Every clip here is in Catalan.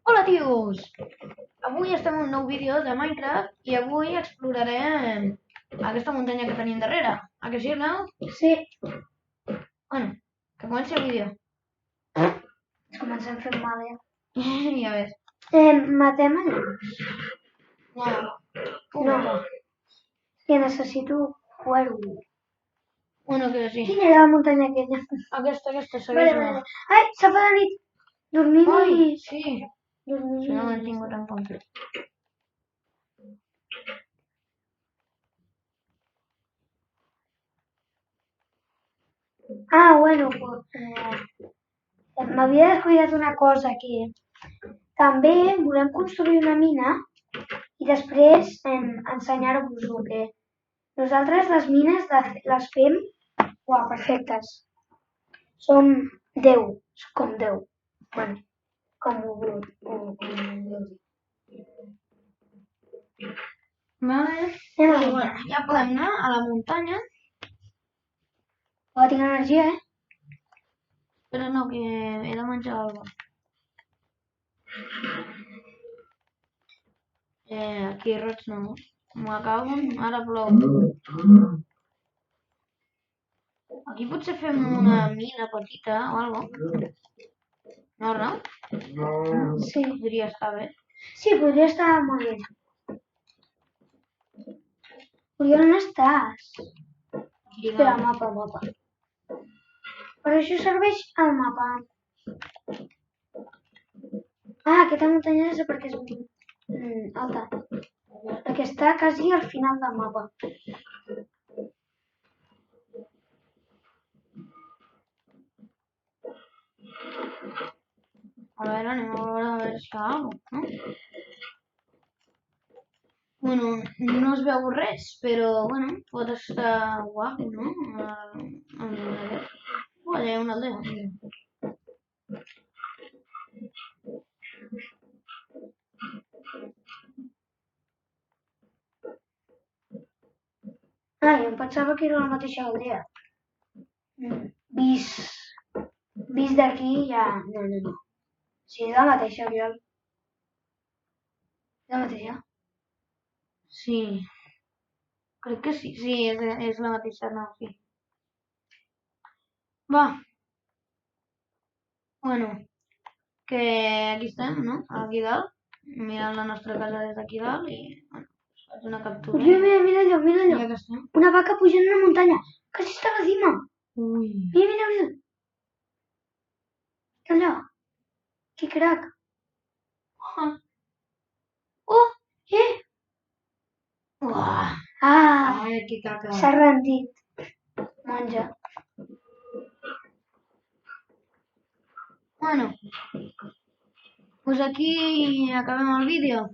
Hola tios! Avui estem en un nou vídeo de Minecraft i avui explorarem aquesta muntanya que tenim darrere. A que sí, Arnau? Sí, Bueno, que comenci el vídeo. comencem fent mal, ja. I a veure. Matem allò. No. Que necessito cuervo. Bueno, que sí. Quina era la muntanya aquella? Aquesta, Vale, segueix-me. vale. Ai, s'ha fet la nit. Dormim Ai, i... sí. Dormim Si no i... l'hem tingut en compte. Ah, bueno, m'havia descuidat una cosa aquí. També volem construir una mina i després ensenyar-vos-ho, que nosaltres les mines les fem perfectes. Som 10, com 10. Bueno, com ho vulgueu dir. Vale. I bueno, ja podem anar a la muntanya. Tinc energia, Però no, que he de menjar alguna cosa. Aquí roig no. M'acabo, ara plou. Aquí potser fem una mina petita o alguna cosa. No, no? Sí. Podria estar bé. Sí, podria estar molt bé. Oriol, on estàs? Espera, mapa. Per això serveix el mapa. Ah, aquesta muntanya és perquè és alta. Perquè està quasi al final del mapa. A veure, anem a veure si hi ha alguna cosa, no? Bueno, no es veu res, però, bueno, pot estar guapo, no? Vale, una aldea, mira. Ah, jo em pensava que era la mateixa aldea. Vist d'aquí ja... No. Sí, és la mateixa, Oriol. És la mateixa? Sí. Crec que sí, sí, és la mateixa, no, sí. Va. Bueno, que aquí estem, no? Aquí dalt, mirant la nostra casa des d'aquí dalt i, bueno, faig una captura. Mira allò. Ja que estem. Una vaca pujant una muntanya. Quasi està a la cima. Ui. Mira. Allò. Que crac. Oh! Uah. Ai, que caca. S'ha rendit. Monja. Bueno, pues aquí acabem el vídeo.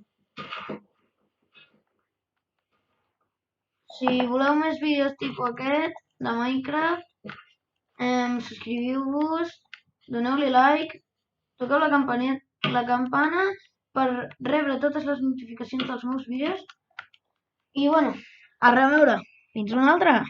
Si voleu més vídeos tipus aquest, de Minecraft, subscriviu-vos, doneu-li like, toqueu la campana per rebre totes les notificacions dels meus vídeos. I bueno, a reveure. Fins una altra.